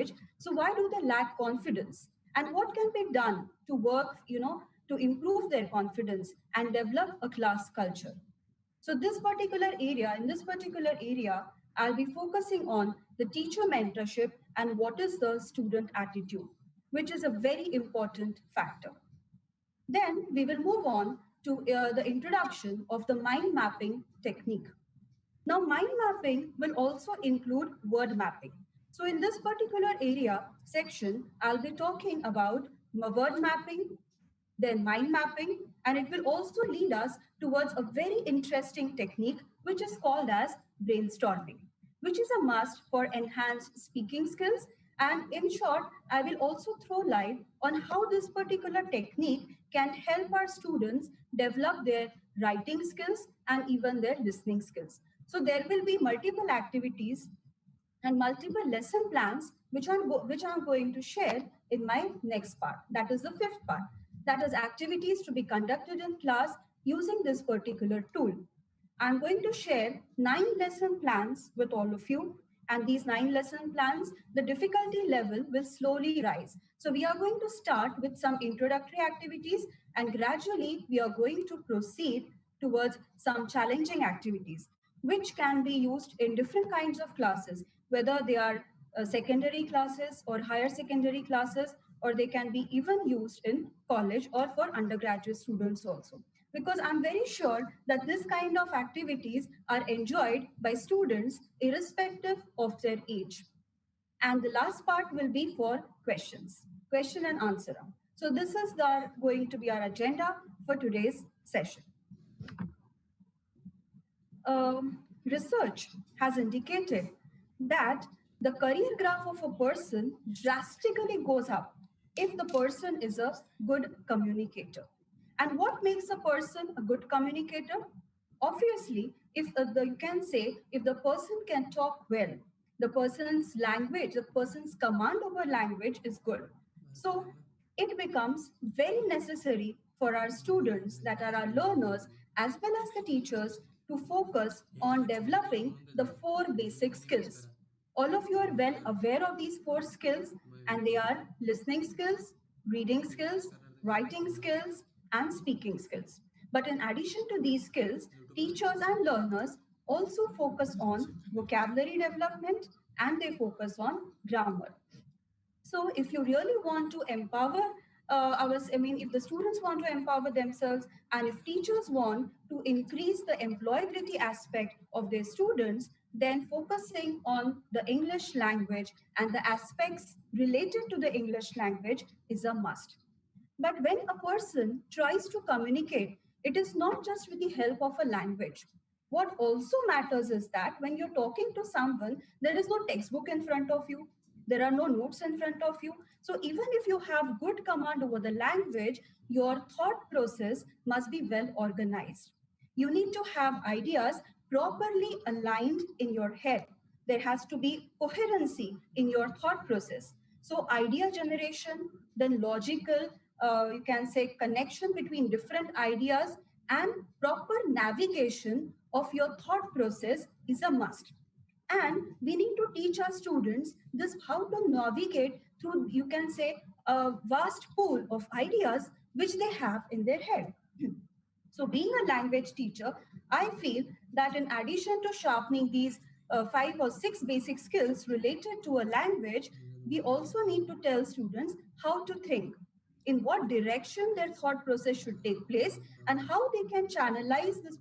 So why do they lack confidence? And what can be done to work, to improve their confidence and develop a class culture? So in this particular area, I'll be focusing on the teacher mentorship and what is the student attitude, which is a very important factor. Then we will move on to the introduction of the mind mapping technique. Now, mind mapping will also include word mapping. So in this particular area section, I'll be talking about word mapping, then mind mapping, and it will also lead us towards a very interesting technique, which is called as brainstorming, which is a must for enhanced speaking skills. And in short, I will also throw light on how this particular technique can help our students develop their writing skills and even their listening skills. So there will be multiple activities and multiple lesson plans which I'm going to share in my next part. That is the fifth part. That is activities to be conducted in class using this particular tool. I'm going to share 9 lesson plans with all of you. And these 9 lesson plans, the difficulty level will slowly rise. So we are going to start with some introductory activities and gradually we are going to proceed towards some challenging activities, which can be used in different kinds of classes, whether they are secondary classes or higher secondary classes, or they can be even used in college or for undergraduate students also. Because I'm very sure that this kind of activities are enjoyed by students irrespective of their age. And the last part will be for questions, question and answer round. So this is going to be our agenda for today's session. Research has indicated that the career graph of a person drastically goes up if the person is a good communicator. And what makes a person a good communicator? Obviously, if you can say if the person can talk well, the person's language, the person's command over language is good. So it becomes very necessary for our students, that are our learners, as well as the teachers, to focus on developing the 4 basic skills. All of you are well aware of these 4 skills, and they are listening skills, reading skills, writing skills, and speaking skills. But in addition to these skills, teachers and learners also focus on vocabulary development and they focus on grammar. So if you really want to empower if the students want to empower themselves and if teachers want to increase the employability aspect of their students, then focusing on the English language and the aspects related to the English language is a must. But when a person tries to communicate, it is not just with the help of a language. What also matters is that when you're talking to someone, there is no textbook in front of you. There are no notes in front of you. So even if you have good command over the language, your thought process must be well organized. You need to have ideas properly aligned in your head. There has to be coherency in your thought process. So idea generation, then logical, you can say connection between different ideas and proper navigation of your thought process is a must. And we need to teach our students this how to navigate through, you can say, a vast pool of ideas which they have in their head. So being a language teacher, I feel that in addition to sharpening these 5 or 6 basic skills related to a language, we also need to tell students how to think, in what direction their thought process should take place, and how they can channelize this